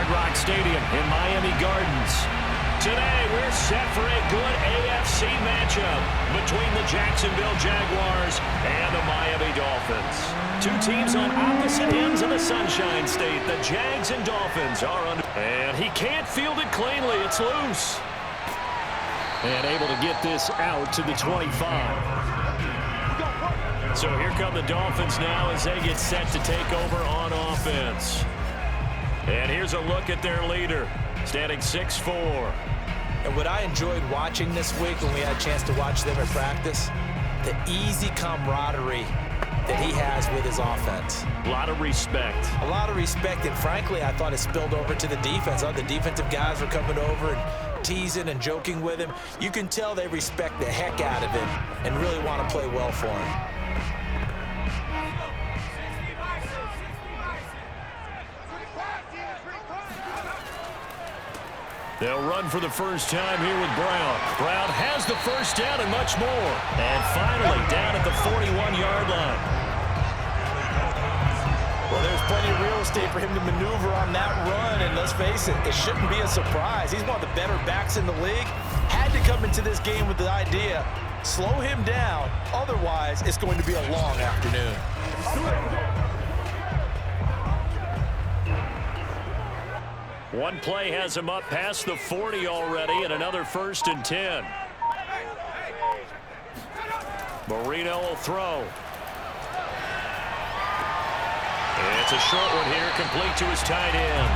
Hard Rock Stadium in Miami Gardens. Today, we're set for a good AFC matchup between the Jacksonville Jaguars and the Miami Dolphins. Two teams on opposite ends of the Sunshine State. The Jags and Dolphins are under. And he can't field it cleanly. It's loose. And able to get this out to the 25. So here come the Dolphins now as they get set to take over on offense. And here's a look at their leader, standing 6'4". And what I enjoyed watching this week when we had a chance to watch them at practice, the easy camaraderie that he has with his offense. A lot of respect. A lot of respect, and frankly, I thought it spilled over to the defense. The defensive guys were coming over and teasing and joking with him. You can tell they respect the heck out of him and really want to play well for him. They'll run for the first time here with Brown. Brown has the first down and much more. And finally down at the 41-yard line. Well, there's plenty of real estate for him to maneuver on that run. And let's face it, it shouldn't be a surprise. He's one of the better backs in the league. Had to come into this game with the idea, slow him down. Otherwise, it's going to be a long afternoon. One play has him up past the 40 already, and another 1st and 10. Marino will throw. It's a short one here, complete to his tight end.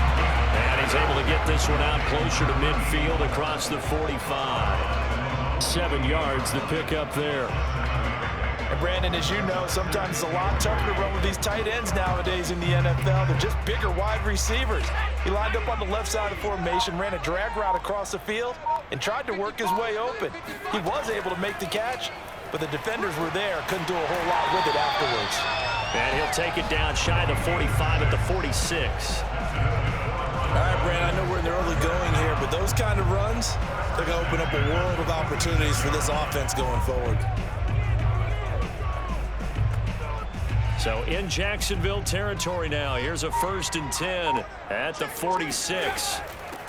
And he's able to get this one out closer to midfield across the 45. 7 yards, the pickup there. And Brandon, as you know, sometimes it's a lot tougher to run with these tight ends nowadays in the NFL. They're just bigger wide receivers. He lined up on the left side of the formation, ran a drag route across the field, and tried to work his way open. He was able to make the catch, but the defenders were there, couldn't do a whole lot with it afterwards. And he'll take it down shy of the 45 at the 46. All right, Brandon, I know we're in the early going here, but those kind of runs, they're going to open up a world of opportunities for this offense going forward. So in Jacksonville territory now. Here's a 1st and 10 at the 46.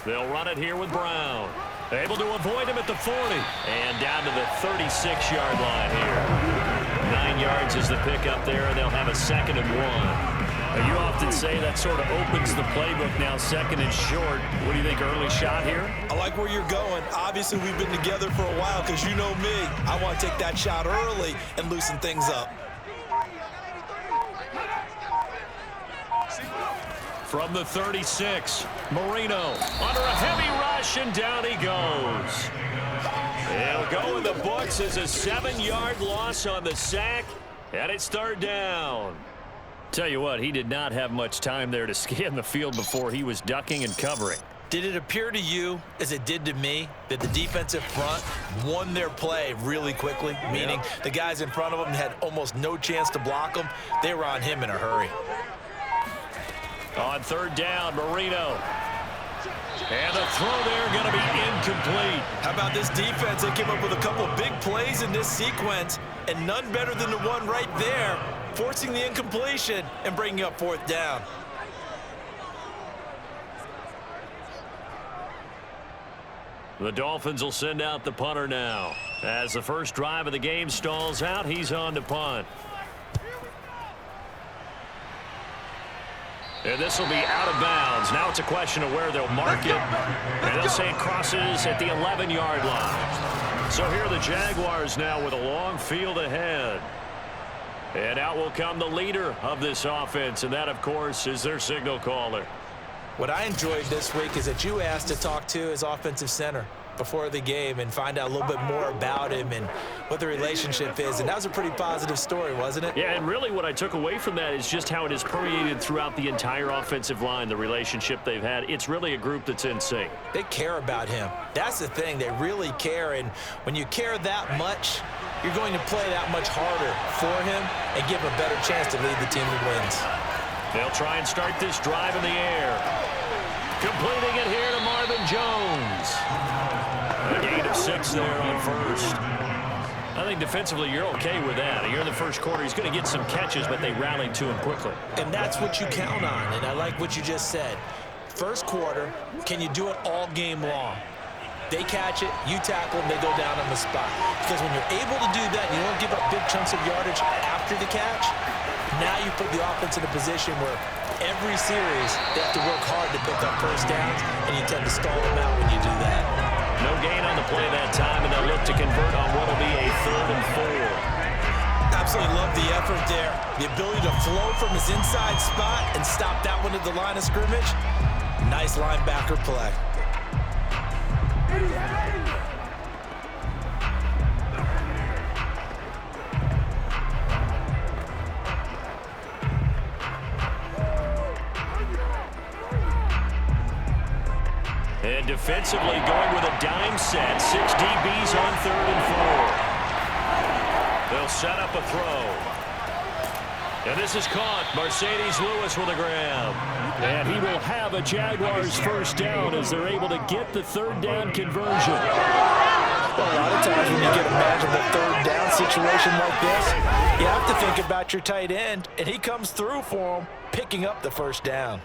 They'll run it here with Brown. Able to avoid him at the 40. And down to the 36-yard line here. 9 yards is the pickup there, and they'll have a 2nd and 1. Now, you often say that sort of opens the playbook now, 2nd and short. What do you think, early shot here? I like where you're going. Obviously, we've been together for a while because you know me. I want to take that shot early and loosen things up. From the 36, Marino under a heavy rush, and down he goes. It'll go in the books as a 7-yard loss on the sack, and it's 3rd down. Tell you what, he did not have much time there to scan the field before he was ducking and covering. Did it appear to you, as it did to me, that the defensive front won their play really quickly? Meaning the guys in front of them had almost no chance to block them. They were on him in a hurry. On 3rd down, Marino. And the throw there going to be incomplete. How about this defense? They came up with a couple of big plays in this sequence, and none better than the one right there, forcing the incompletion and bringing up 4th down. The Dolphins will send out the punter now. As the first drive of the game stalls out, he's on to punt. And this will be out of bounds. Now it's a question of where they'll mark it. And they'll say it crosses at the 11-yard line. So here are the Jaguars now with a long field ahead. And out will come the leader of this offense. And that, of course, is their signal caller. What I enjoyed this week is that you asked to talk to his offensive center before the game and find out a little bit more about him and what the relationship is. And that was a pretty positive story, wasn't it? Yeah, and really what I took away from that is just how it has permeated throughout the entire offensive line, the relationship they've had. It's really a group that's in sync. They care about him. That's the thing. They really care. And when you care that much, you're going to play that much harder for him and give him a better chance to lead the team to wins. They'll try and start this drive in the air. Completing it here to Marvin Jones. A gain of 6 there on 1st. I think defensively you're okay with that. Here in the first quarter, he's going to get some catches, but they rallied to him quickly. And that's what you count on, and I like what you just said. First quarter, can you do it all game long? They catch it, you tackle them, they go down on the spot. Because when you're able to do that, you don't give up big chunks of yardage after the catch, now you put the offense in a position where every series they have to work hard to pick up first downs, and you tend to stall them out when you do that. No gain on the play that time, and they'll look to convert on what will be a 3rd and 4. Absolutely love the effort there. The ability to flow from his inside spot and stop that one at the line of scrimmage. Nice linebacker play. And defensively going with a dime set. 6 DBs on 3rd and 4. They'll set up a throw. And this is caught. Mercedes Lewis with a grab. And he will have a Jaguars first down as they're able to get the 3rd down conversion. Well, a lot of times when you get a manageable 3rd down situation like this, you have to think about your tight end, and he comes through for him, picking up the first down.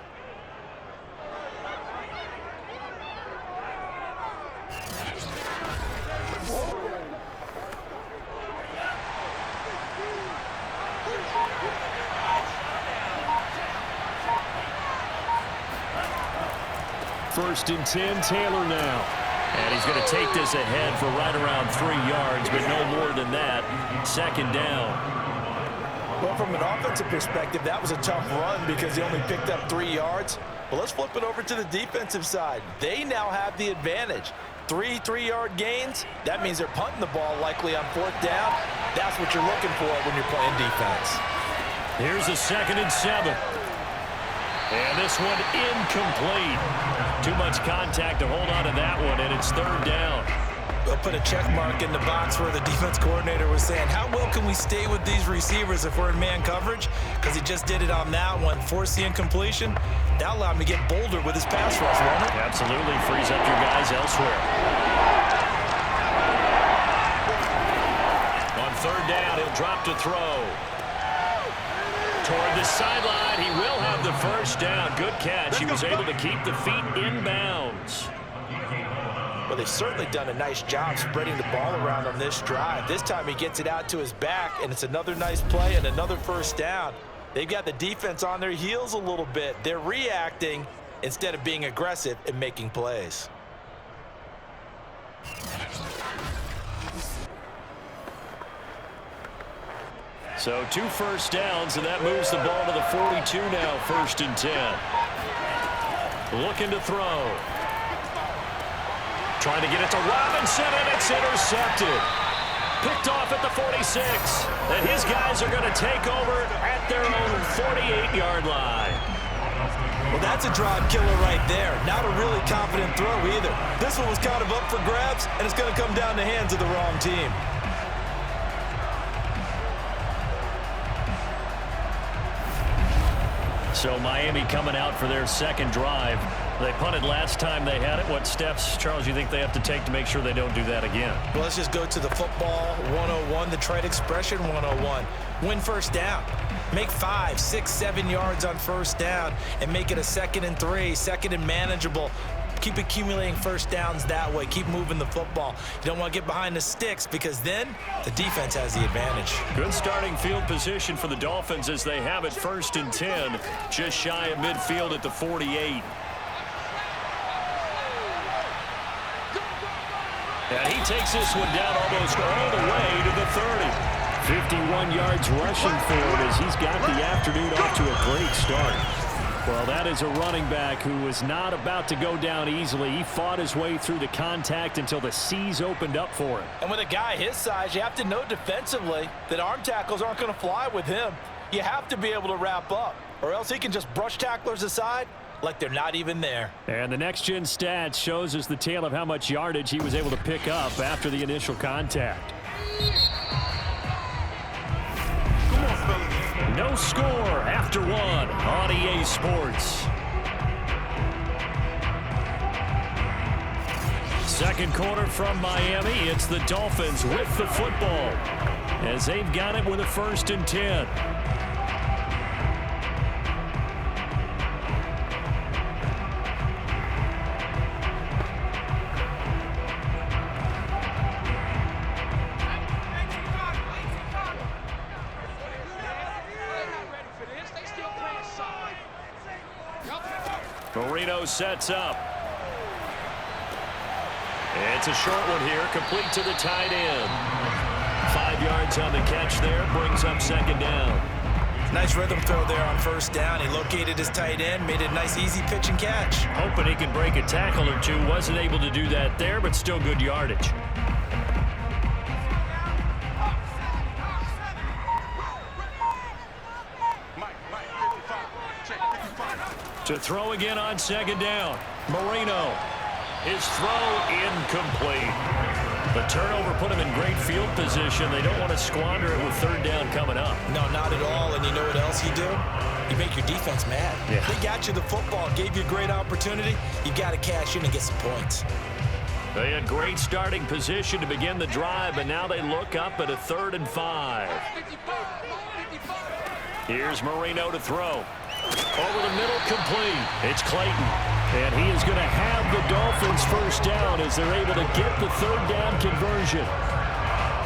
First and 10, Taylor now. And he's going to take this ahead for right around 3 yards, but no more than that. 2nd down. Well, from an offensive perspective, that was a tough run because he only picked up 3 yards. But let's flip it over to the defensive side. They now have the advantage. 3 3-yard gains, that means they're punting the ball likely on 4th down. That's what you're looking for when you're playing defense. Here's a 2nd and 7. And this one incomplete. Too much contact to hold on to that one, and it's 3rd down. We'll put a check mark in the box where the defense coordinator was saying, how well can we stay with these receivers if we're in man coverage? Because he just did it on that one, forced the incompletion. That allowed him to get bolder with his pass rush, won't it? Absolutely, frees up your guys elsewhere. On 3rd down, he'll drop to throw. Toward the sideline, he will have the first down. Good catch. He was able to keep the feet in bounds. Well, they've certainly done a nice job spreading the ball around on this drive. This time he gets it out to his back, and it's another nice play and another first down. They've got the defense on their heels a little bit. They're reacting instead of being aggressive and making plays. So 2 first downs, and that moves the ball to the 42 now, 1st and 10. Looking to throw. Trying to get it to Robinson, and it's intercepted. Picked off at the 46. And his guys are going to take over at their own 48-yard line. Well, that's a drive killer right there. Not a really confident throw either. This one was kind of up for grabs, and it's going to come down the hands of the wrong team. So Miami coming out for their 2nd drive. They punted last time they had it. What steps, Charles, you think they have to take to make sure they don't do that again? Well, let's just go to the football 101, the trade expression 101. Win first down. Make 5, 6, 7 yards on first down and make it a 2nd and 3, 2nd and manageable. Keep accumulating first downs that way. Keep moving the football. You don't want to get behind the sticks because then the defense has the advantage. Good starting field position for the Dolphins as they have it 1st and 10, just shy of midfield at the 48. And he takes this one down almost all the way to the 30. 51 yards rushing for him as he's got the afternoon off to a great start. Well, that is a running back who was not about to go down easily. He fought his way through the contact until the seas opened up for him. And with a guy his size, you have to know defensively that arm tackles aren't going to fly with him. You have to be able to wrap up, or else he can just brush tacklers aside like they're not even there. And the next-gen stats shows us the tale of how much yardage he was able to pick up after the initial contact. No score after 1 on EA Sports. 2nd quarter from Miami. It's the Dolphins with the football as they've got it with a 1st and 10. Marino sets up. It's a short one here, complete to the tight end. 5 yards on the catch there, brings up second down. Nice rhythm throw there on first down. He located his tight end, made it a nice easy pitch and catch. Hoping he can break a tackle or two. Wasn't able to do that there, but still good yardage. To throw again on second down. Marino. His throw incomplete. The turnover put him in great field position. They don't want to squander it with third down coming up. No, not at all. And you know what else you do? You make your defense mad. Yeah. They got you the football, gave you a great opportunity. You got to cash in and get some points. They had great starting position to begin the drive, but now they look up at a 3rd and 5. Here's Marino to throw. Over the middle, complete. It's Clayton. And he is going to have the Dolphins first down as they're able to get the third down conversion.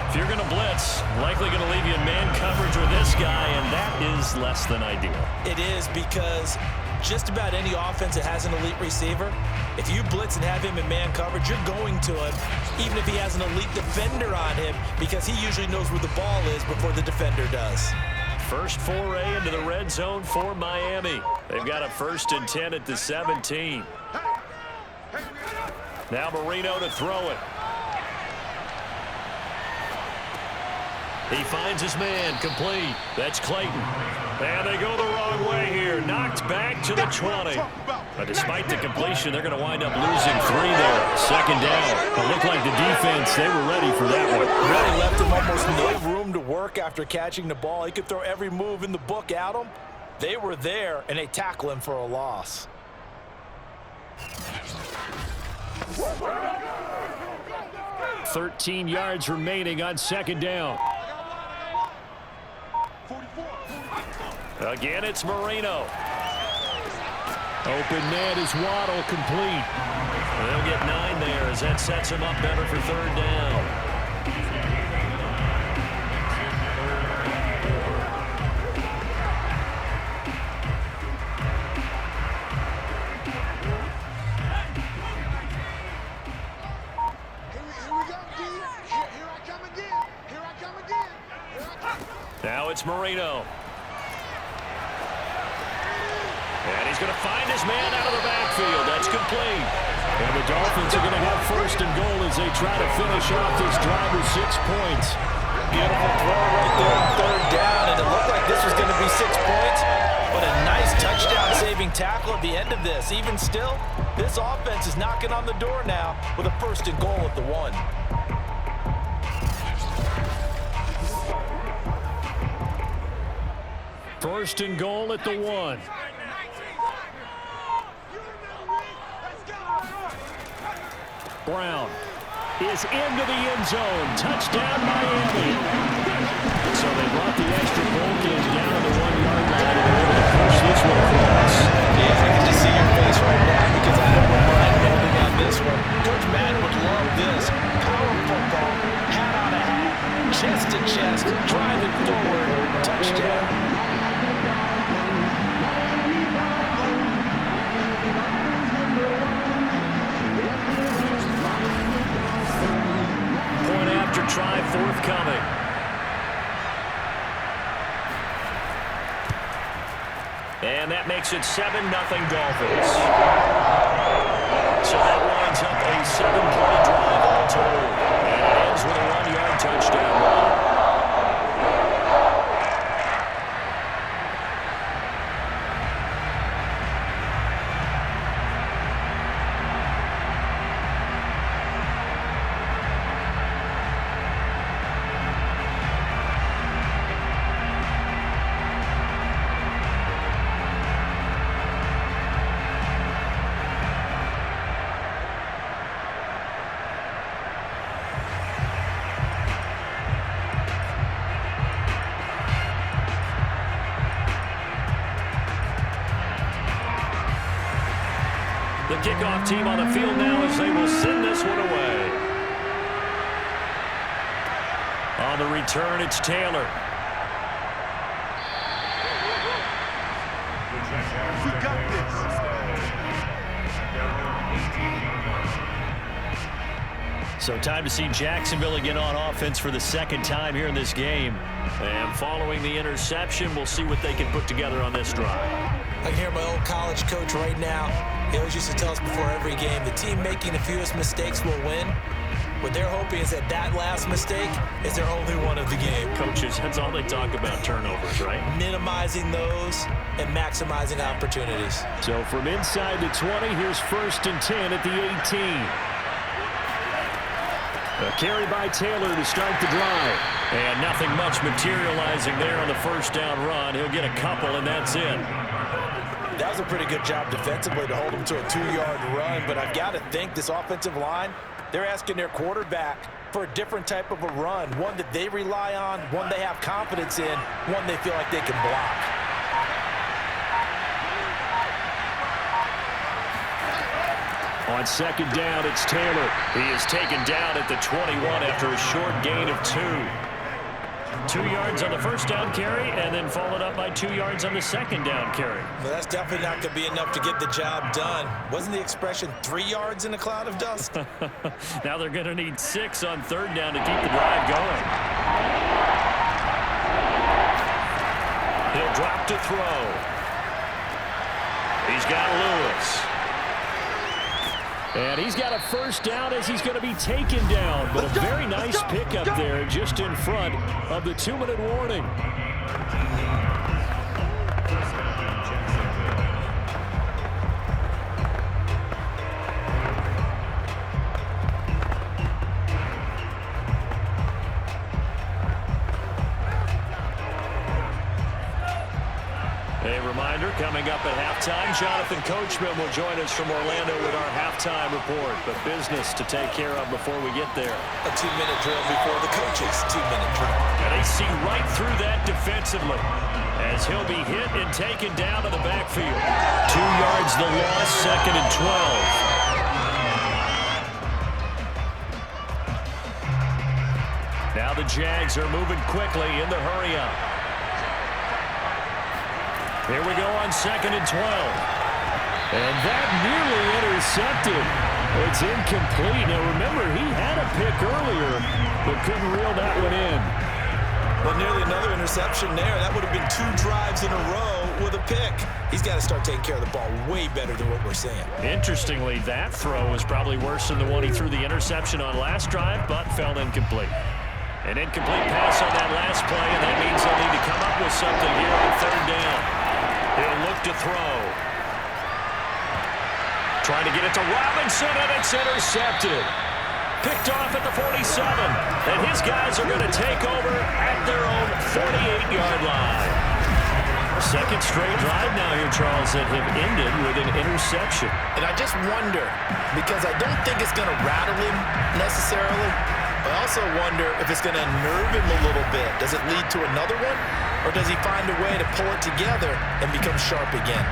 If you're going to blitz, likely going to leave you in man coverage with this guy, and that is less than ideal. It is, because just about any offense that has an elite receiver, if you blitz and have him in man coverage, you're going to him, even if he has an elite defender on him, because he usually knows where the ball is before the defender does. First foray into the red zone for Miami. They've got a 1st and 10 at the 17. Now Marino to throw it. He finds his man, complete. That's Clayton. And they go the wrong way here. Knocked back to the 20. But despite the completion, they're going to wind up losing 3 there. Second down. It looked like the defense, they were ready for that one. Really left him almost no room to work after catching the ball. He could throw every move in the book at him. They were there, and they tackle him for a loss. $13 yards remaining on second down. Again, it's Marino. Open man is Waddle, complete. They'll get 9 there as that sets him up better for third down. Now it's Marino. And he's going to find his man out of the backfield. That's complete. And the Dolphins are going to have 1st and goal as they try to finish off this drive with 6 points. Beautiful throw right there on third down, and it looked like this was going to be 6 points, but a nice touchdown-saving tackle at the end of this. Even still, this offense is knocking on the door now with a 1st and goal at the 1. First and goal at the 1. Brown is into the end zone. Touchdown, Miami. So they brought the extra bulk in down to the 1-yard line and they're able to push this one across. Yeah, I can just see your face right now because I know we're mind-bending on this one. Coach Madden would love this. Power football, hat on a hat, chest to chest, driving forward, touchdown. Try forthcoming. And that makes it 7-0 Dolphins. So that winds up a 7-play drive all told. And it ends with a 1-yard touchdown run. The kickoff team on the field now as they will send this one away. On the return, it's Taylor. We got this. So time to see Jacksonville again on offense for the second time here in this game. And following the interception, we'll see what they can put together on this drive. I can hear my old college coach right now. He always used to tell us before every game, the team making the fewest mistakes will win. What they're hoping is that last mistake is their only one of the game. Coaches, that's all they talk about, turnovers, right? Minimizing those and maximizing opportunities. So from inside the 20, here's 1st and 10 at the 18. A carry by Taylor to start the drive. And nothing much materializing there on the first down run. He'll get a couple, and that's it. That was a pretty good job defensively to hold him to a 2-yard run, but I've got to think this offensive line, they're asking their quarterback for a different type of a run, one that they rely on, one they have confidence in, one they feel like they can block. On 2nd down, it's Taylor. He is taken down at the 21 after a short gain of 2. 2 yards on the first down carry, and then followed up by 2 yards on the second down carry. Well, that's definitely not going to be enough to get the job done. Wasn't the expression 3 yards in a cloud of dust? Now they're going to need 6 on 3rd down to keep the drive going. He'll drop to throw. He's got Lewis. And he's got a first down as he's going to be taken down. But a very nice pickup there just in front of the 2-minute warning. A reminder, coming up at halftime, Jonathan Coachman will join us from Orlando with our halftime report. But business to take care of before we get there. A 2-minute drill before the coaches' 2-minute drill. And they see right through that defensively as he'll be hit and taken down to the backfield. 2 yards the loss, 2nd and 12. Now the Jags are moving quickly in the hurry up. Here we go on 2nd and 12. And that nearly intercepted. It's incomplete. Now remember, he had a pick earlier, but couldn't reel that one in. Well, nearly another interception there. That would have been 2 drives in a row with a pick. He's got to start taking care of the ball way better than what we're seeing. Interestingly, that throw was probably worse than the one he threw the interception on last drive, but fell incomplete. An incomplete pass on that last play, and that means they'll need to come up with something here on 3rd down. He'll look to throw. Trying to get it to Robinson, and it's intercepted. Picked off at the 47. And his guys are going to take over at their own 48-yard line. Second straight drive now here, Charles, that have ended with an interception. And I just wonder, because I don't think it's going to rattle him necessarily, I also wonder if it's going to unnerve him a little bit. Does it lead to another one? Or does he find a way to pull it together and become sharp again?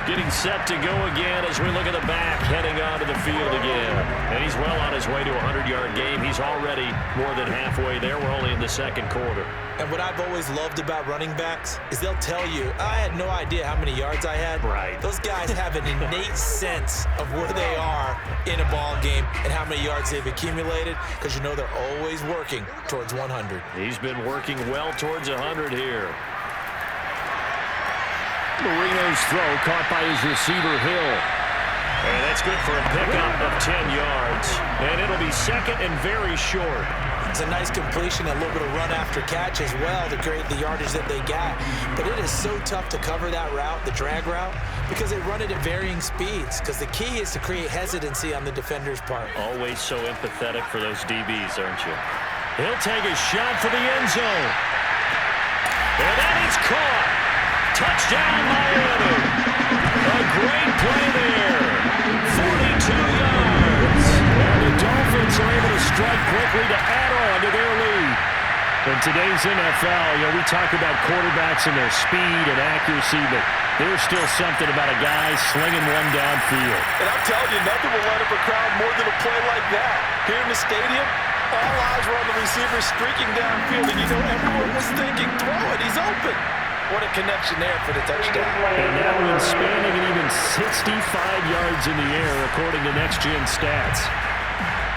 Getting set to go again as we look at the back, heading onto the field again. And he's well on his way to a 100-yard game. He's already more than halfway there. We're only in the 2nd quarter. And what I've always loved about running backs is they'll tell you, I had no idea how many yards I had. Right. Those guys have an innate sense of where they are in a ball game and how many yards they've accumulated, because you know they're always working towards 100. He's been working well towards 100 here. Marino's throw caught by his receiver, Hill. And that's good for a pickup of 10 yards. And it'll be 2nd and very short. It's a nice completion, a little bit of run after catch as well to create the yardage that they got. But it is so tough to cover that route, the drag route, because they run it at varying speeds. Because the key is to create hesitancy on the defender's part. Always so empathetic for those DBs, aren't you? He'll take a shot for the end zone. And that is caught. Touchdown, Miami. A great play there. 42 yards. And the Dolphins are able to strike quickly to add on to their lead. In today's NFL, we talk about quarterbacks and their speed and accuracy, but there's still something about a guy slinging one downfield. And I'm telling you, nothing will light up a crowd more than a play like that. Here in the stadium, all eyes were on the receiver streaking downfield, and everyone was thinking, throw it, he's open. What a connection there for the touchdown. And that one spanning an even 65 yards in the air, according to Next Gen Stats.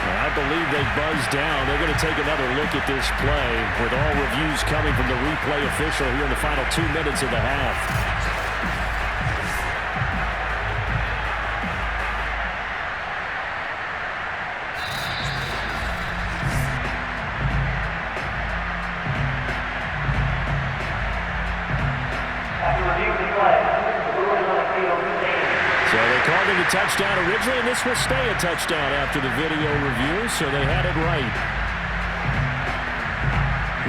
I believe they buzzed down. They're going to take another look at this play with all reviews coming from the replay official here in the final 2 minutes of the half. Touchdown originally, and this will stay a touchdown after the video review, so they had it right.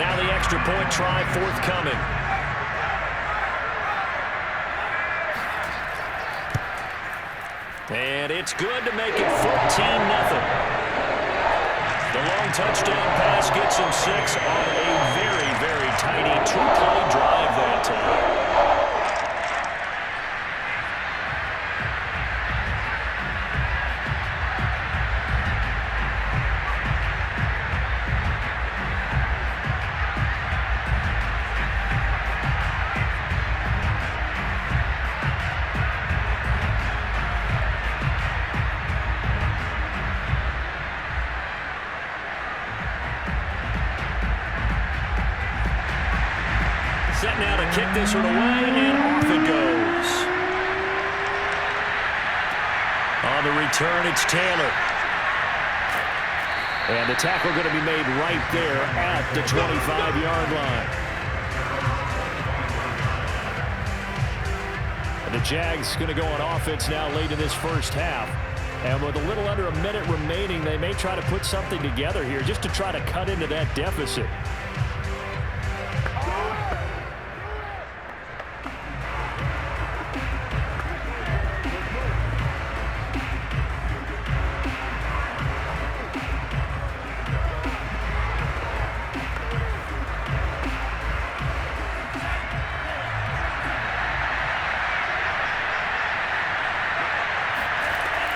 Now the extra point try forthcoming. And it's good to make it 14-0. The long touchdown pass gets him 6 on a very, very tidy two-play drive that time. Set now to kick this one away, and off it goes. On the return, it's Taylor. And the tackle going to be made right there at the 25-yard line. And the Jags going to go on offense now late in this first half. And with a little under a minute remaining, they may try to put something together here just to try to cut into that deficit.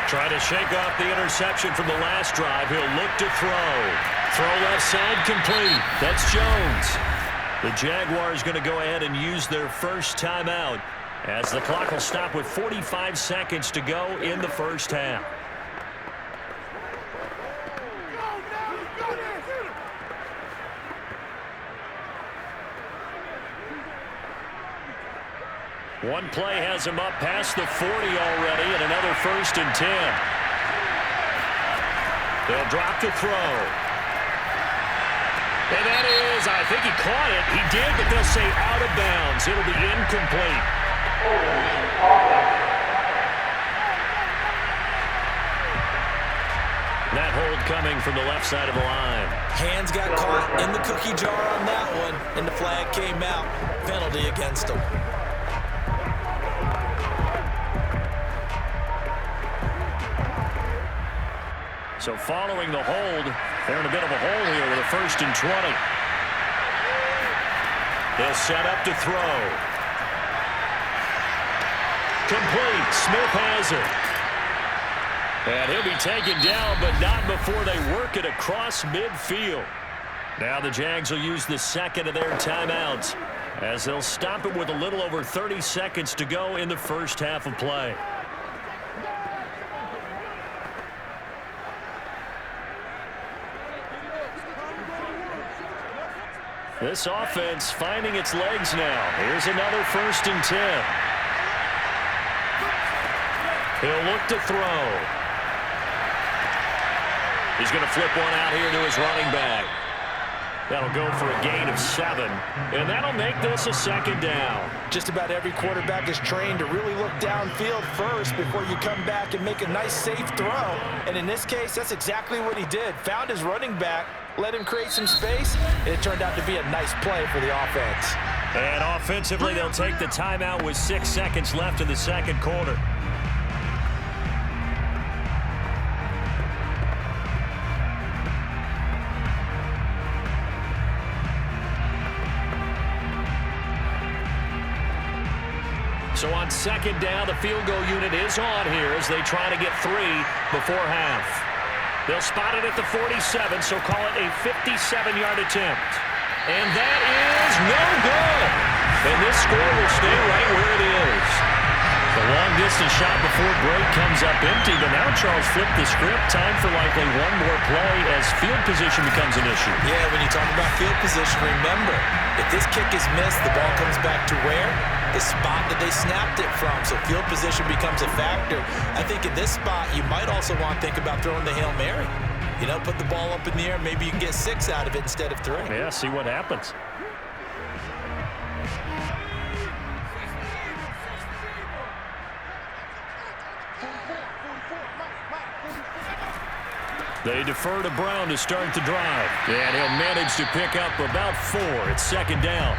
Trying to shake off the interception from the last drive. He'll look to throw. Throw left side complete. That's Jones. The Jaguars going to go ahead and use their first timeout as the clock will stop with 45 seconds to go in the first half. One play has him up past the 40 already, and another 1st and 10. They'll drop to throw. And that is, I think he caught it. He did, but they'll say out of bounds. It'll be incomplete. That hold coming from the left side of the line. Hands got caught in the cookie jar on that one, and the flag came out. Penalty against him. So following the hold, they're in a bit of a hole here with a 1st and 20. They'll set up to throw. Complete. Smith has it. And he'll be taken down, but not before they work it across midfield. Now the Jags will use the second of their timeouts as they'll stop it with a little over 30 seconds to go in the first half of play. This offense finding its legs now. Here's another 1st and 10. He'll look to throw. He's going to flip one out here to his running back. That'll go for a gain of 7, and that'll make this a 2nd down. Just about every quarterback is trained to really look downfield first before you come back and make a nice, safe throw. And in this case, that's exactly what he did. Found his running back, let him create some space, and it turned out to be a nice play for the offense. And offensively, they'll take the timeout with 6 seconds left in the second quarter. So on 2nd down, the field goal unit is on here as they try to get 3 before half. They'll spot it at the 47, so call it a 57-yard attempt. And that is no good. And this score will stay right where it is. The long-distance shot before break comes up empty, but now Charles flipped the script. Time for likely one more play as field position becomes an issue. Yeah, when you talk about field position, remember, if this kick is missed, the ball comes back to where? The spot that they snapped it from. So field position becomes a factor. I think in this spot, you might also want to think about throwing the Hail Mary. You know, put the ball up in the air. Maybe you can get 6 out of it instead of 3. Yeah, see what happens. They defer to Brown to start the drive. And he'll manage to pick up about 4. It's second down.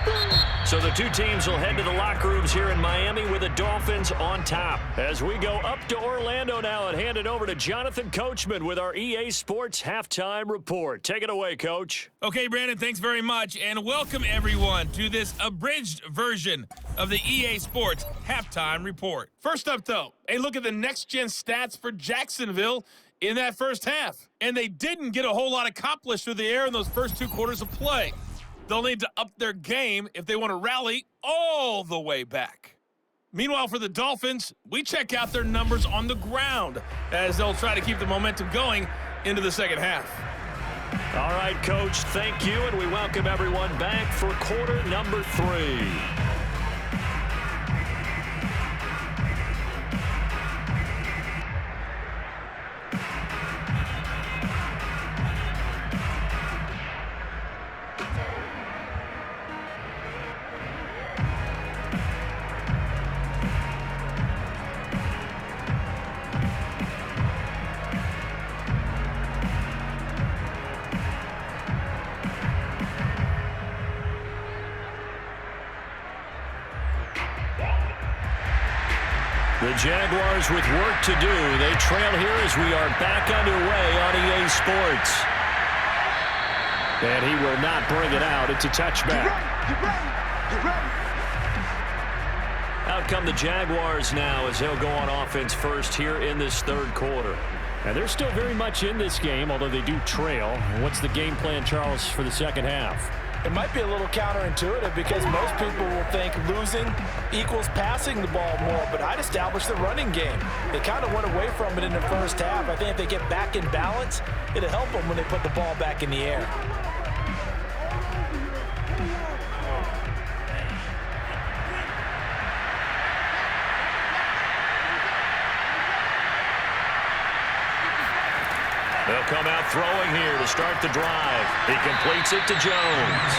So the two teams will head to the locker rooms here in Miami with the Dolphins on top. As we go up to Orlando now and hand it over to Jonathan Coachman with our EA Sports Halftime Report. Take it away, Coach. Okay, Brandon, thanks very much. And welcome, everyone, to this abridged version of the EA Sports Halftime Report. First up, though, a look at the next-gen stats for Jacksonville in that first half. And they didn't get a whole lot accomplished through the air in those first 2 quarters of play. They'll need to up their game if they want to rally all the way back. Meanwhile, for the Dolphins, we check out their numbers on the ground as they'll try to keep the momentum going into the second half. All right, Coach, thank you, and we welcome everyone back for quarter number 3. The Jaguars with work to do. They trail here as we are back underway on EA Sports. And he will not bring it out. It's a touchback. Out come the Jaguars now as they'll go on offense first here in this third quarter. And they're still very much in this game, although they do trail. What's the game plan, Charles, for the second half? It might be a little counterintuitive because most people will think losing equals passing the ball more, but I'd establish the running game. They kind of went away from it in the first half. I think if they get back in balance, it'll help them when they put the ball back in the air. They'll come out throwing here to start the drive. He completes it to Jones.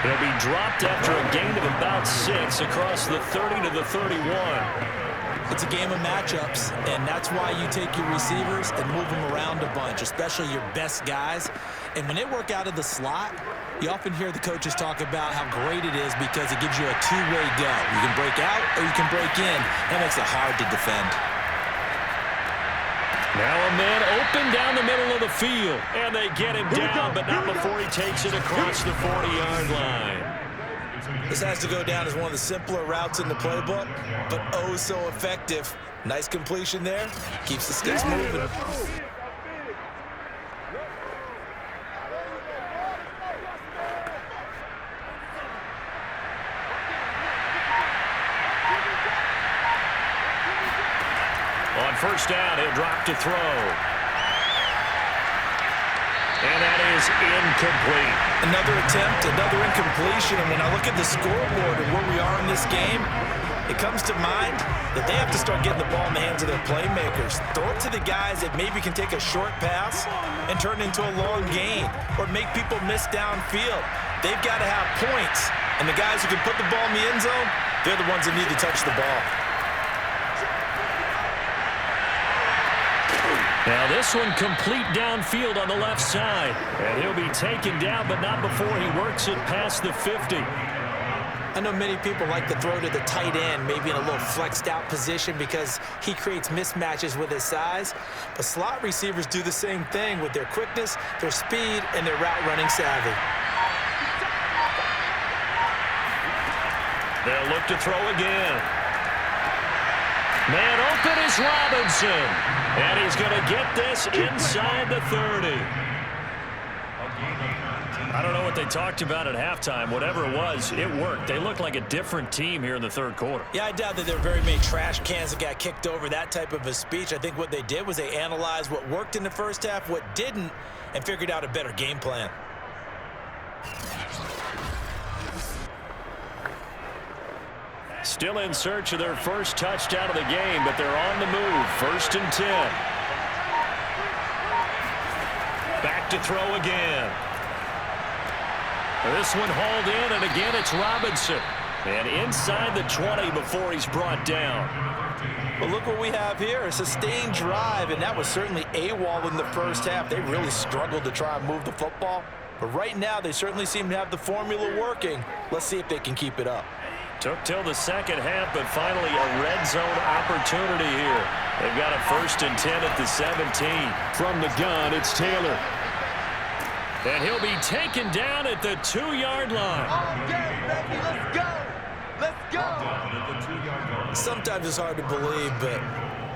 He'll be dropped after a gain of about 6 across the 30 to the 31. It's a game of matchups, and that's why you take your receivers and move them around a bunch, especially your best guys. And when they work out of the slot, you often hear the coaches talk about how great it is because it gives you a two-way go. You can break out or you can break in. That makes it hard to defend. Now a man open down the middle of the field, and they get him down, but not before he takes it across the 40-yard line. This has to go down as one of the simpler routes in the playbook, but oh so effective. Nice completion there. Keeps the sticks moving. On first down, he'll drop to throw. And that is incomplete. Another attempt, another incompletion. And when I look at the scoreboard and where we are in this game, it comes to mind that they have to start getting the ball in the hands of their playmakers. Throw it to the guys that maybe can take a short pass and turn it into a long gain or make people miss downfield. They've got to have points. And the guys who can put the ball in the end zone, they're the ones that need to touch the ball. Now this one complete downfield on the left side. And he'll be taken down, but not before he works it past the 50. I know many people like to throw to the tight end, maybe in a little flexed out position because he creates mismatches with his size. But slot receivers do the same thing with their quickness, their speed, and their route running savvy. They'll look to throw again. Man open is Robinson. And he's going to get this inside the 30. I don't know what they talked about at halftime. Whatever it was, it worked. They looked like a different team here in the third quarter. Yeah, I doubt that there were very many trash cans that got kicked over, that type of a speech. I think what they did was they analyzed what worked in the first half, what didn't, and figured out a better game plan. Still in search of their first touchdown of the game, but they're on the move. 1st and 10. Back to throw again. This one hauled in, and again it's Robinson. And inside the 20 before he's brought down. Well, look what we have here, a sustained drive, and that was certainly AWOL in the first half. They really struggled to try and move the football. But right now, they certainly seem to have the formula working. Let's see if they can keep it up. Took till the second half, but finally a red zone opportunity here. They've got a 1st and 10 at the 17. From the gun, it's Taylor. And he'll be taken down at the 2-yard line. All day, baby, let's go. Let's go. Sometimes it's hard to believe, but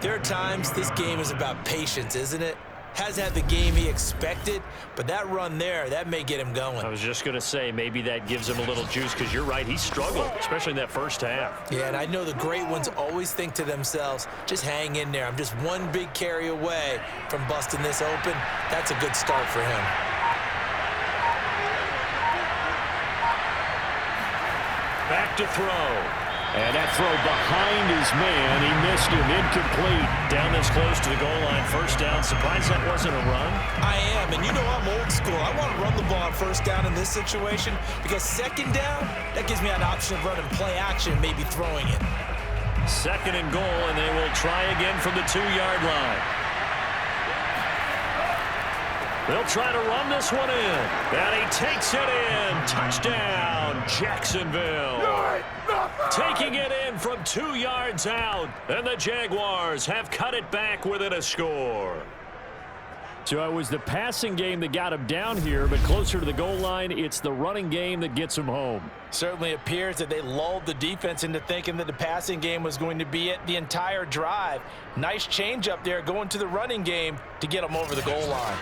there are times this game is about patience, isn't it? Hasn't had the game he expected, but that run there, that may get him going. I was just going to say, maybe that gives him a little juice, because you're right, he struggled, especially in that first half. Yeah, and I know the great ones always think to themselves, just hang in there. I'm just one big carry away from busting this open. That's a good start for him. Back to throw. And that throw behind his man. He missed him. Incomplete. Down this close to the goal line. 1st down. Surprised that wasn't a run? I am, and you know I'm old school. I want to run the ball on 1st down in this situation because 2nd down, that gives me an option of running play action, maybe throwing it. 2nd and goal, and they will try again from the 2-yard line. They'll try to run this one in. And he takes it in. Touchdown, Jacksonville. Taking it in from 2 yards out. And the Jaguars have cut it back within a score. So it was the passing game that got him down here, but closer to the goal line, it's the running game that gets him home. Certainly appears that they lulled the defense into thinking that the passing game was going to be it the entire drive. Nice change up there going to the running game to get them over the goal line.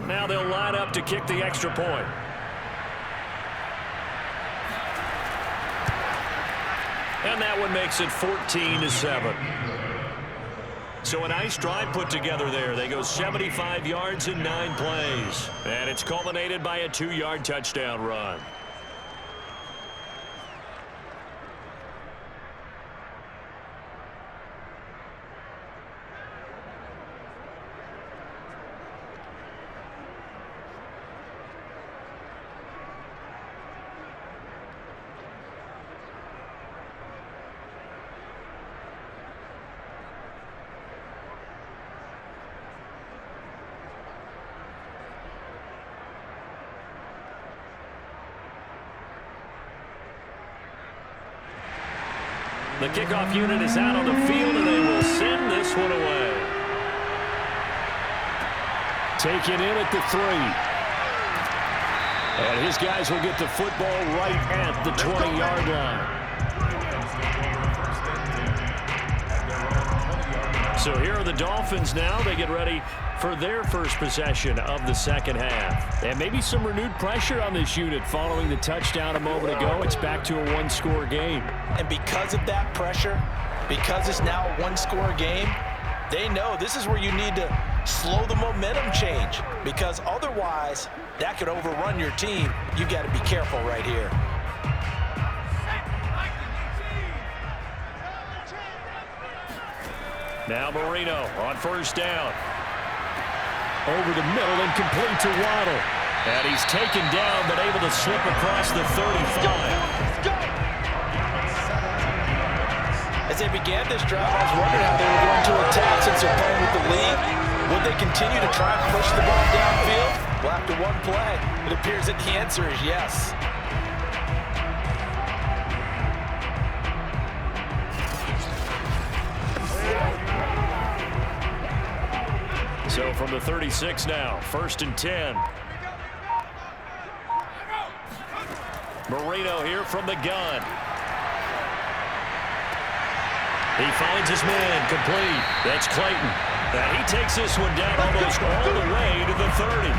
Now they'll line up to kick the extra point. And that one makes it 14-7. So a nice drive put together there. They go 75 yards in 9 plays. And it's culminated by a 2-yard touchdown run. The kickoff unit is out on the field, and they will send this one away. Taken in at the 3. And his guys will get the football right at the 20-yard line. So here are the Dolphins now. They get ready for their first possession of the second half. And maybe some renewed pressure on this unit following the touchdown a moment ago. It's back to a 1-score game. And because of that pressure, because it's now a 1-score game, they know this is where you need to slow the momentum change, because otherwise that could overrun your team. You've got to be careful right here. Now Marino on 1st down. Over the middle and complete to Waddle. And he's taken down but able to slip across the 35. As they began this drive, I was wondering how they were going to attack since they're playing with the lead. Would they continue to try and push the ball downfield? Well, after one play, it appears that the answer is yes. So from the 36 now, 1st and 10. Marino here from the gun. He finds his man complete. That's Clayton. And he takes this one down almost all the way to the 30.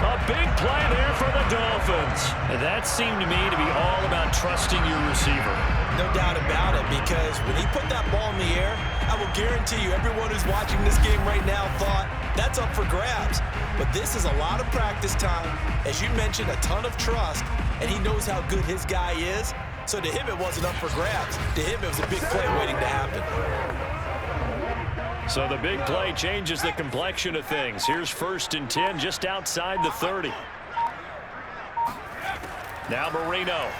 A big play there for the Dolphins. That seemed to me to be all about trusting your receiver. No doubt about it, because when he put that ball in the air, I will guarantee you everyone who's watching this game right now thought that's up for grabs. But this is a lot of practice time. As you mentioned, a ton of trust, and he knows how good his guy is. So to him, it wasn't up for grabs. To him, it was a big play waiting to happen. So the big play changes the complexion of things. Here's 1st and 10 just outside the 30. Now Marino.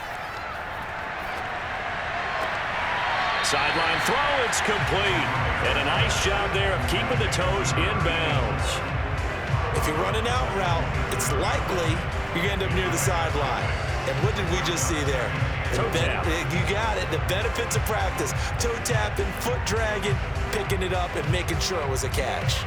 Sideline throw, it's complete. And a nice job there of keeping the toes in bounds. If you're running out route, it's likely you're going to end up near the sideline. And what did we just see there? Toe tap. You got it. The benefits of practice. Toe tapping, foot dragging, picking it up, and making sure it was a catch.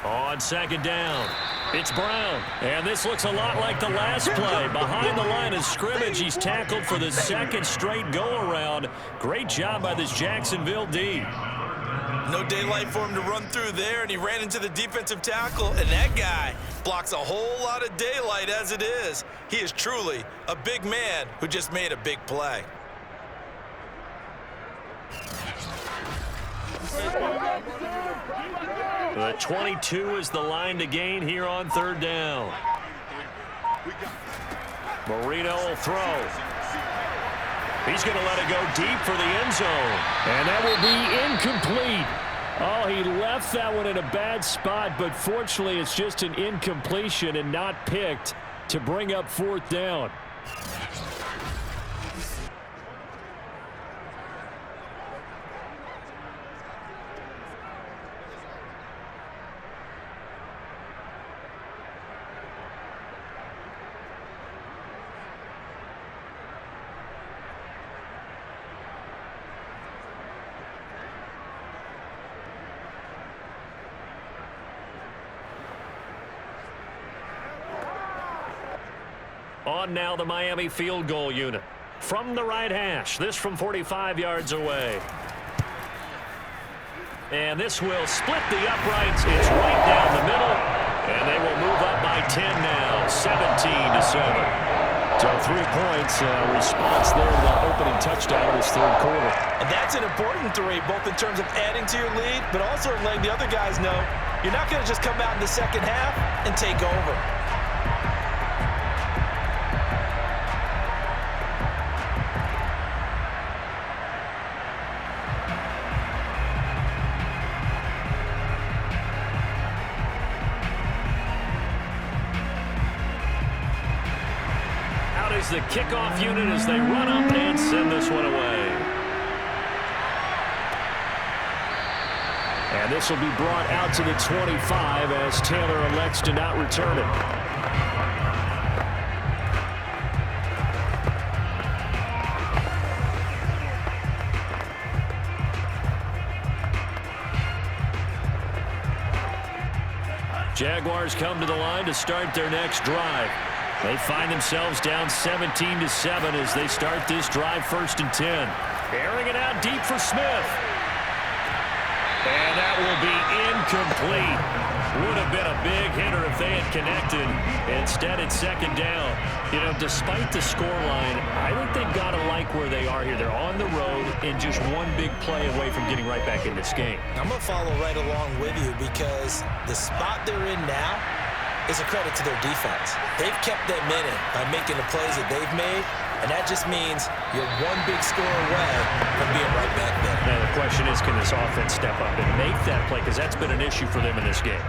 On 2nd down, it's Brown. And this looks a lot like the last play. Behind the line of scrimmage, he's tackled for the 2nd straight go-around. Great job by this Jacksonville D. No daylight for him to run through there, and he ran into the defensive tackle, and that guy blocks a whole lot of daylight as it is. He is truly a big man who just made a big play. The 22 is the line to gain here on 3rd down. Marino will throw. He's going to let it go deep for the end zone. And that will be incomplete. Oh, he left that one in a bad spot, but fortunately it's just an incompletion and not picked to bring up 4th down. On now the Miami field goal unit. From the right hash, this from 45 yards away. And this will split the uprights. It's right down the middle. And they will move up by 10 now, 17-7. So 3 points, response there to the opening touchdown of this 3rd quarter. And that's an important 3, both in terms of adding to your lead, but also letting the other guys know you're not going to just come out in the 2nd half and take over. The kickoff unit as they run up and send this one away. And this will be brought out to the 25 as Taylor elects to not return it. Jaguars come to the line to start their next drive. They find themselves down 17-7 as they start this drive 1st and 10. Airing it out deep for Smith. And that will be incomplete. Would have been a big hitter if they had connected. Instead, it's 2nd down. You know, despite the scoreline, I think they've got to like where they are here. They're on the road and just one big play away from getting right back in this game. I'm going to follow right along with you because the spot they're in now is a credit to their defense. They've kept them in it by making the plays that they've made, and that just means you're one big score away from being right back there. Now the question is, can this offense step up and make that play? Because that's been an issue for them in this game.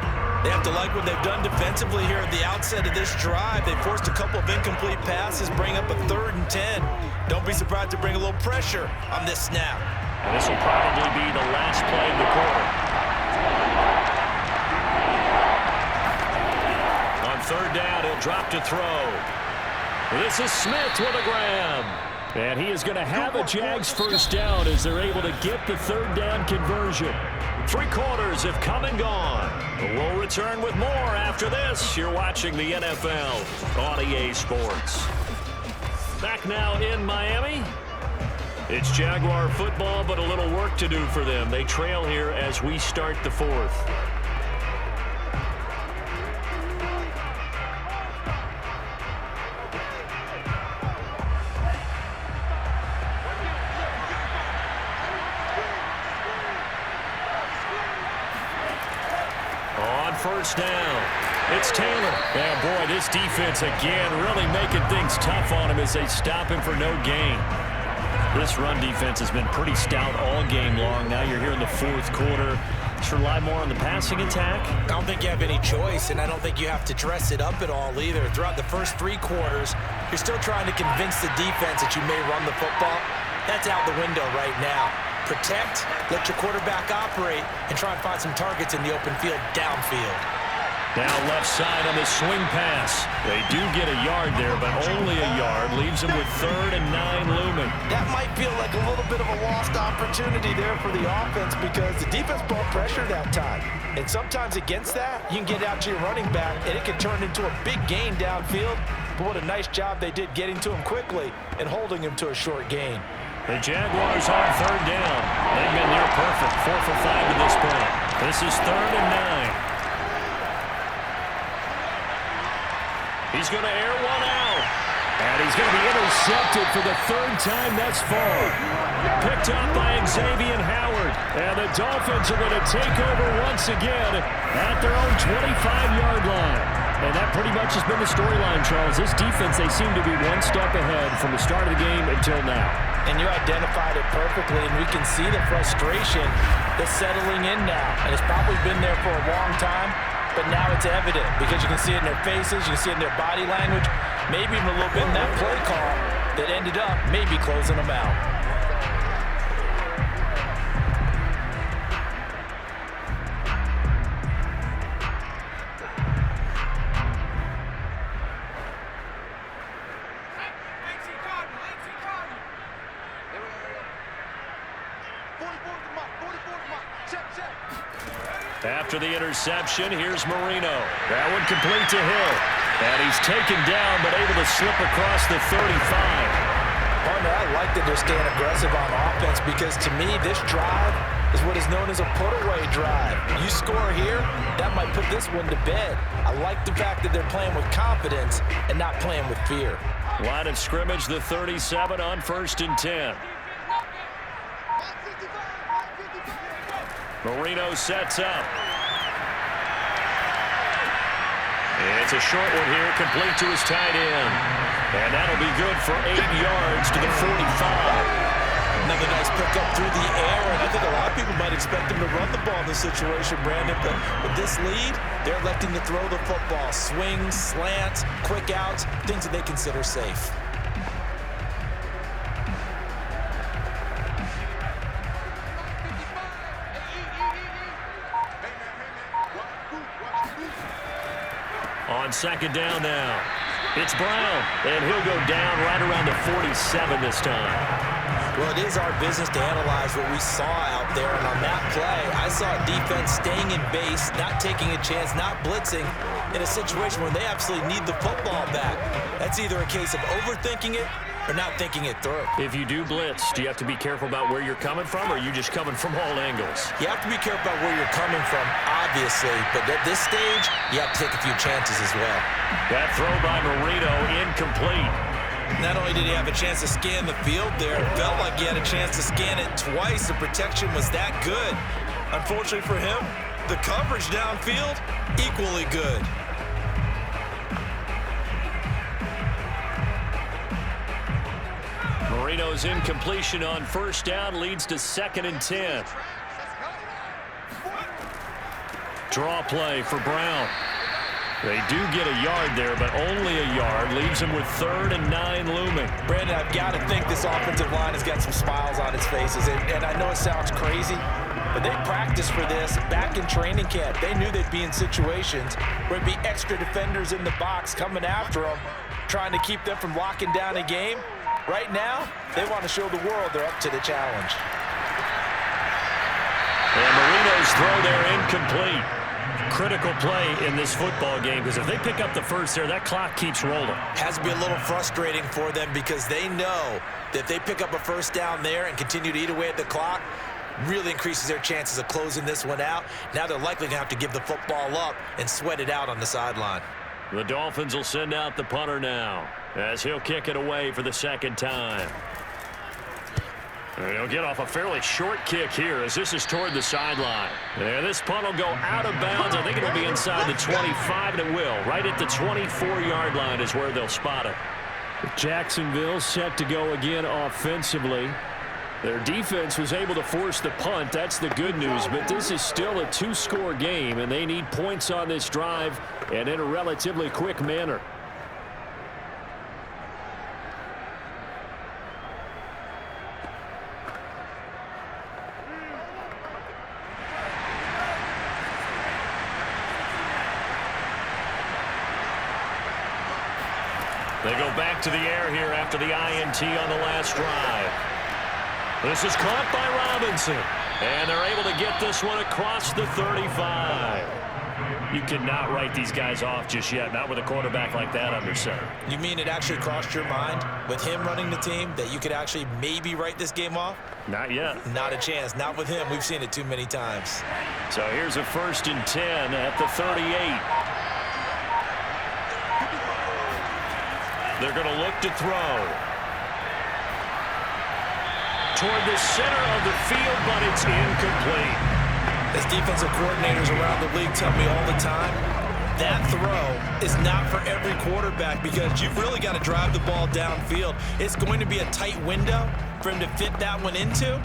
They have to like what they've done defensively here at the outset of this drive. They forced a couple of incomplete passes, bring up a 3rd and 10. Don't be surprised to bring a little pressure on this snap. And this will probably be the last play of the quarter. On 3rd down, he'll drop to throw. This is Smith with a grab. And he is going to have a Jags first down as they're able to get the third down conversion. 3 quarters have come and gone. We'll return with more after this. You're watching the NFL on EA Sports. Back now in Miami. It's Jaguar football, but a little work to do for them. They trail here as we start the 4th. First down. It's Taylor. And boy, this defense again really making things tough on him as they stop him for no gain. This run defense has been pretty stout all game long. Now you're here in the 4th quarter. Just rely more on the passing attack. I don't think you have any choice, and I don't think you have to dress it up at all either. Throughout the first 3 quarters, you're still trying to convince the defense that you may run the football. That's out the window right now. Protect, let your quarterback operate, and try and find some targets in the open field downfield. Now left side on the swing pass. They do get a yard there, but only a yard. Leaves them with 3rd and 9 looming. That might feel like a little bit of a lost opportunity there for the offense because the defense brought pressure that time. And sometimes against that, you can get out to your running back, and it can turn into a big gain downfield. But what a nice job they did getting to him quickly and holding him to a short gain. The Jaguars on 3rd down. They've been near perfect. 4 for 5 to this point. This is 3rd and 9. He's going to air one out. And he's going to be intercepted for the 3rd time thus far. Picked up by Xavier Howard. And the Dolphins are going to take over once again at their own 25-yard line. And that pretty much has been the storyline, Charles. This defense, they seem to be one step ahead from the start of the game until now. And you identified it perfectly, and we can see the frustration that's settling in now. And it's probably been there for a long time, but now it's evident because you can see it in their faces, you can see it in their body language, maybe even a little bit in that play call that ended up maybe closing them out. After the interception, here's Marino. That one complete to Hill. And he's taken down, but able to slip across the 35. Partner, I like that they're staying aggressive on offense because to me, this drive is what is known as a put-away drive. You score here, that might put this one to bed. I like the fact that they're playing with confidence and not playing with fear. Line of scrimmage, the 37 on 1st and 10. Marino sets up. It's a short one here, complete to his tight end. And that'll be good for 8 yards to the 45. Another nice pickup through the air, and I think a lot of people might expect him to run the ball in this situation, Brandon. But with this lead, they're electing to throw the football. Swings, slants, quick outs, things that they consider safe. On 2nd down now, it's Brown, and he'll go down right around the 47 this time. Well, it is our business to analyze what we saw out there, and on that play, I saw a defense staying in base, not taking a chance, not blitzing, in a situation where they absolutely need the football back. That's either a case of overthinking it or not thinking it through. If you do blitz, do you have to be careful about where you're coming from, or are you just coming from all angles? You have to be careful about where you're coming from, obviously, but at this stage, you have to take a few chances as well. That throw by Marino, incomplete. Not only did he have a chance to scan the field there, it felt like he had a chance to scan it twice. The protection was that good. Unfortunately for him, the coverage downfield, equally good. Marino's incompletion on 1st down leads to 2nd and 10. Draw play for Brown. They do get a yard there, but only a yard. Leaves them with 3rd and 9 looming. Brandon, I've got to think this offensive line has got some smiles on its faces. And I know it sounds crazy, but they practiced for this back in training camp. They knew they'd be in situations where it'd be extra defenders in the box coming after them, trying to keep them from locking down a game. Right now, they want to show the world they're up to the challenge. And Marino's throw there incomplete. Critical play in this football game, because if they pick up the first there, that clock keeps rolling. Has to be a little frustrating for them because they know that if they pick up a first down there and continue to eat away at the clock, really increases their chances of closing this one out. Now they're likely going to have to give the football up and sweat it out on the sideline. The Dolphins will send out the punter now as he'll kick it away for the second time. And he'll get off a fairly short kick here as this is toward the sideline. And this punt will go out of bounds. I think it'll be inside the 25, and it will. Right at the 24-yard line is where they'll spot it. Jacksonville set to go again offensively. Their defense was able to force the punt. That's the good news. But this is still a two-score game, and they need points on this drive and in a relatively quick manner. They go back to the air here after the INT on the last drive. This is caught by Robinson. And they're able to get this one across the 35. You cannot write these guys off just yet, not with a quarterback like that under center. You mean it actually crossed your mind with him running the team that you could actually maybe write this game off? Not yet. Not a chance. Not with him. We've seen it too many times. So here's a 1st and 10 at the 38. They're going to look to throw. Toward the center of the field, but it's incomplete. As defensive coordinators around the league tell me all the time, that throw is not for every quarterback because you've really got to drive the ball downfield. It's going to be a tight window for him to fit that one into.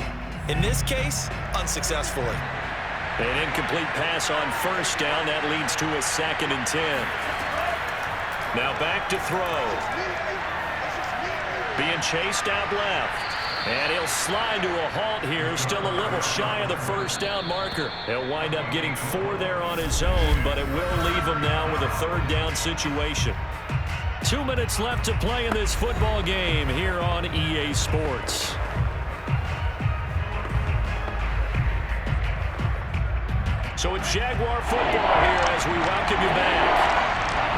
In this case, unsuccessfully. An incomplete pass on 1st down. That leads to a 2nd and 10. Now back to throw. Being chased out left. And he'll slide to a halt here. Still a little shy of the 1st down marker. He'll wind up getting 4 there on his own, but it will leave him now with a 3rd down situation. 2 minutes left to play in this football game here on EA Sports. So it's Jaguar football here as we welcome you back.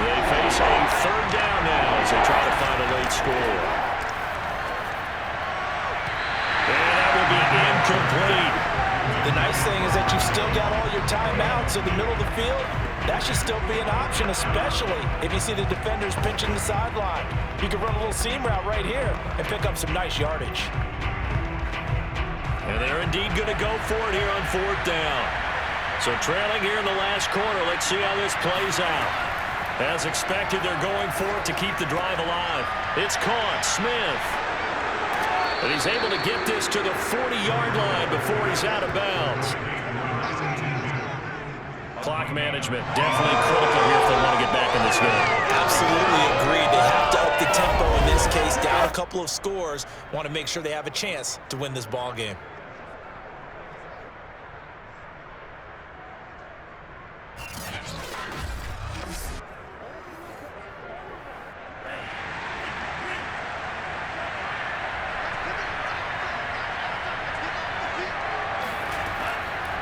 They face a 3rd down now as they try to find a late score. And that will be incomplete. The nice thing is that you've still got all your timeouts in the middle of the field. That should still be an option, especially if you see the defenders pinching the sideline. You can run a little seam route right here and pick up some nice yardage. And they're indeed going to go for it here on 4th down. So trailing here in the last quarter, let's see how this plays out. As expected, they're going for it to keep the drive alive. It's caught. Smith. And he's able to get this to the 40-yard line before he's out of bounds. Clock management definitely critical here if they want to get back in this game. Absolutely agreed. They have to up the tempo in this case. Down a couple of scores. Want to make sure they have a chance to win this ball game.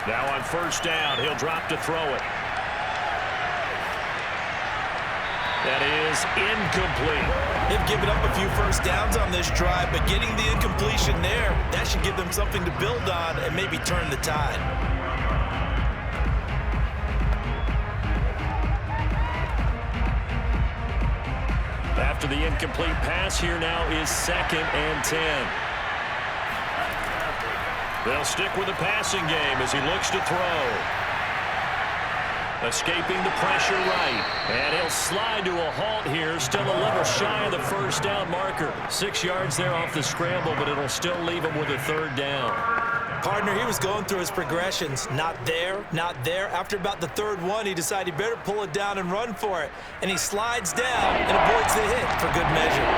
Now on 1st down, he'll drop to throw it. That is incomplete. They've given up a few 1st downs on this drive, but getting the incompletion there, that should give them something to build on and maybe turn the tide. After the incomplete pass, here now is 2nd and 10. They'll stick with the passing game as he looks to throw. Escaping the pressure right. And he'll slide to a halt here. Still a little shy of the 1st down marker. 6 yards there off the scramble, but it'll still leave him with a 3rd down. Partner, he was going through his progressions. Not there, not there. After about the 3rd one, he decided he better pull it down and run for it. And he slides down and avoids the hit for good measure.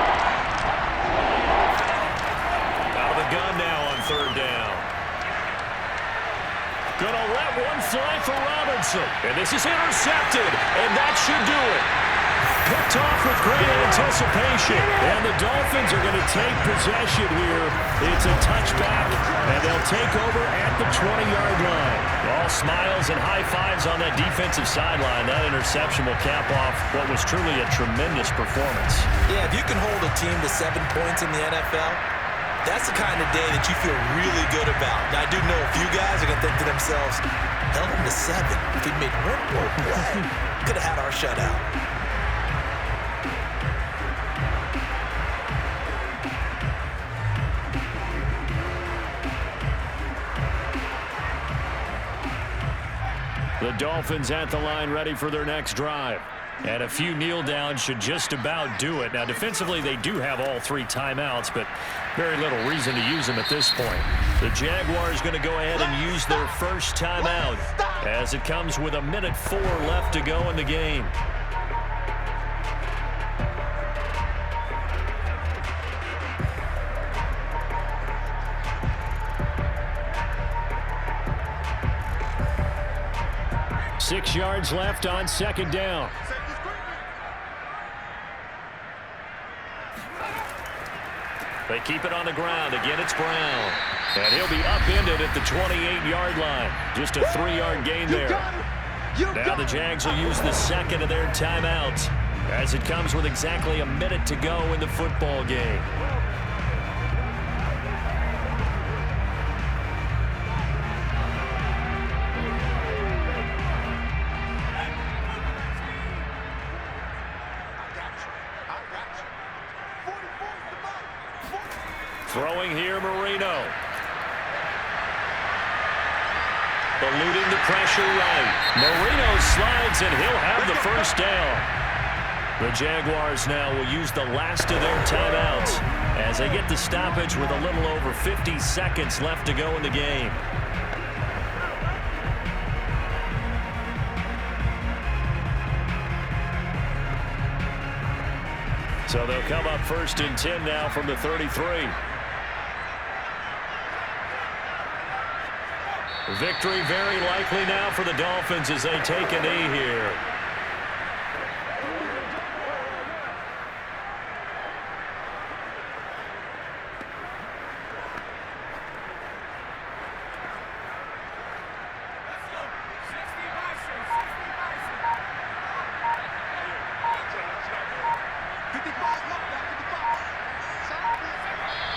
Out of the gun now on 3rd down. Gonna let one fly for Robinson. And this is intercepted. And that should do it. Picked off with great anticipation. And the Dolphins are going to take possession here. It's a touchback, and they'll take over at the 20-yard line. All smiles and high fives on that defensive sideline. That interception will cap off what was truly a tremendous performance. Yeah, if you can hold a team to 7 points in the NFL, that's the kind of day that you feel really good about. Now, I do know a few guys are going to think to themselves, held him to 7. If he'd made one more play, could have had our shutout. The Dolphins at the line ready for their next drive. And a few kneel downs should just about do it. Now, defensively, they do have all 3 timeouts, but very little reason to use them at this point. The Jaguars going to go ahead and use their first timeout as it comes with 1:04 left to go in the game. Six yards left on second down. They keep it on the ground. Again, it's Brown. And he'll be upended at the 28-yard line. Just a 3-yard gain there. Now the Jags will use the second of their timeouts as it comes with exactly a minute to go in the football game. Throwing here, Marino. Eluding the pressure right. Marino slides, and he'll have the first down. The Jaguars now will use the last of their timeouts as they get the stoppage with a little over 50 seconds left to go in the game. So they'll come up 1st and 10 now from the 33. Victory very likely now for the Dolphins as they take a knee here.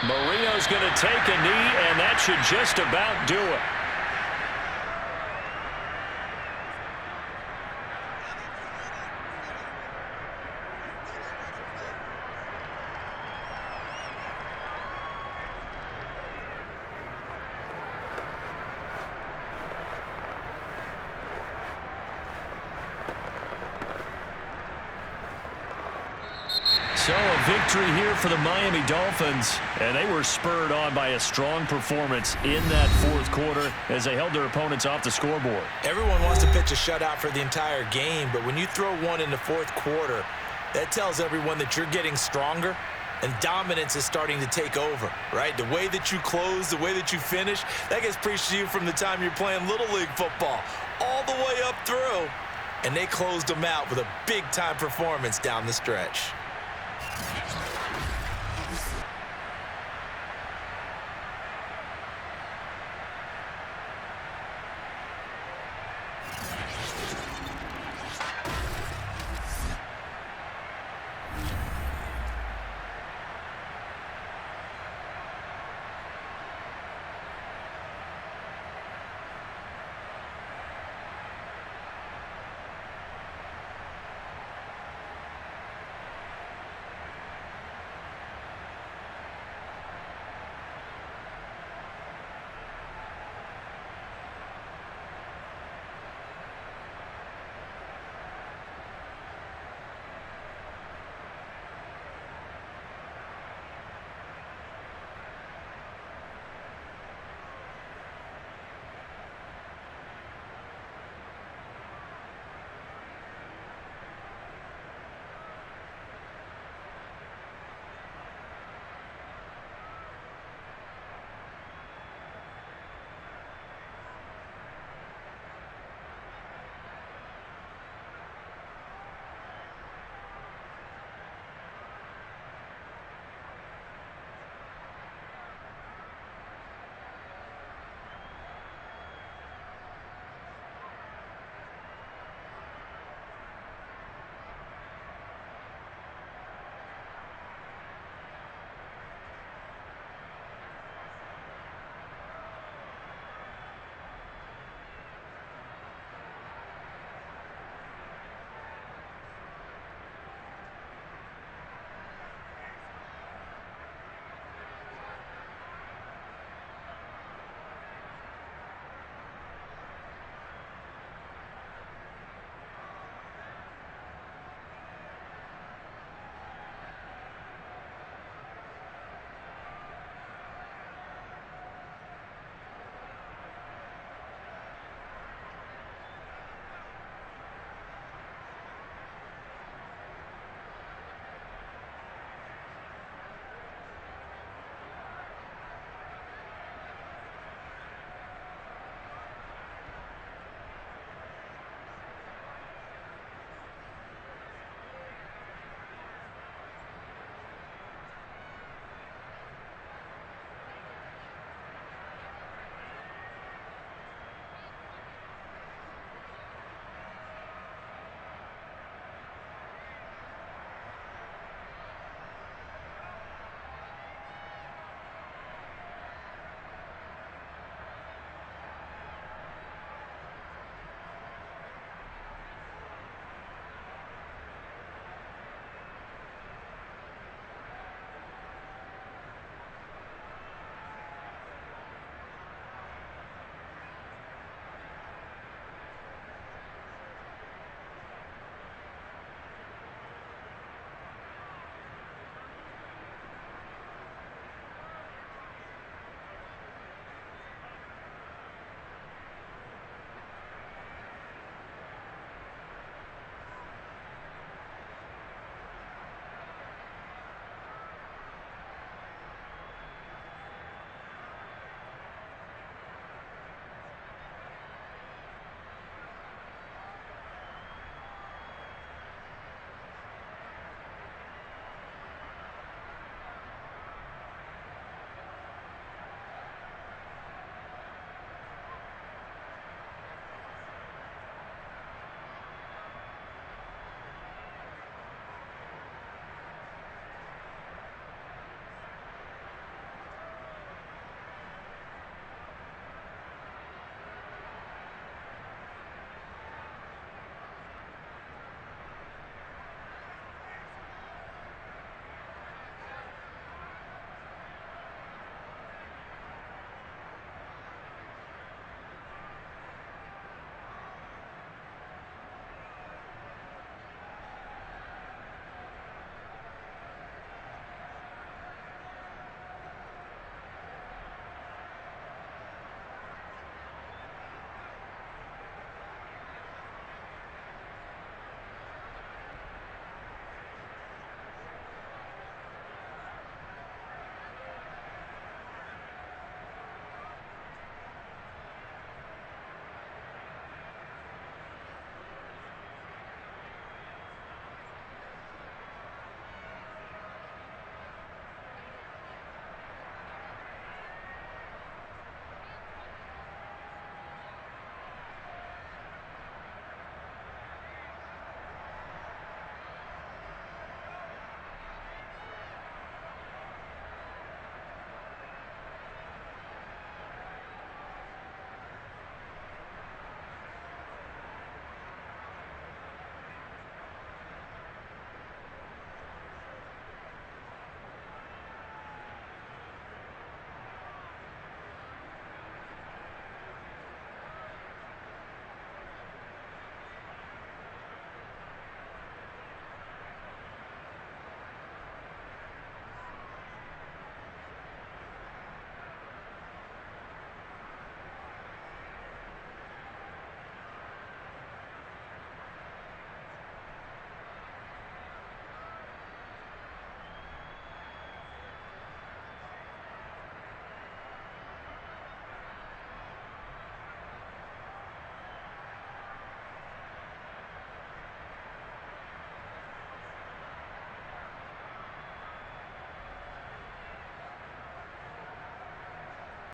Marino's going to take a knee, and that should just about do it. So a victory here for the Miami Dolphins, and they were spurred on by a strong performance in that 4th quarter as they held their opponents off the scoreboard. Everyone wants to pitch a shutout for the entire game, but when you throw one in the 4th quarter, that tells everyone that you're getting stronger and dominance is starting to take over, right? The way that you close, the way that you finish, that gets preached to you from the time you're playing Little League football all the way up through, and they closed them out with a big-time performance down the stretch.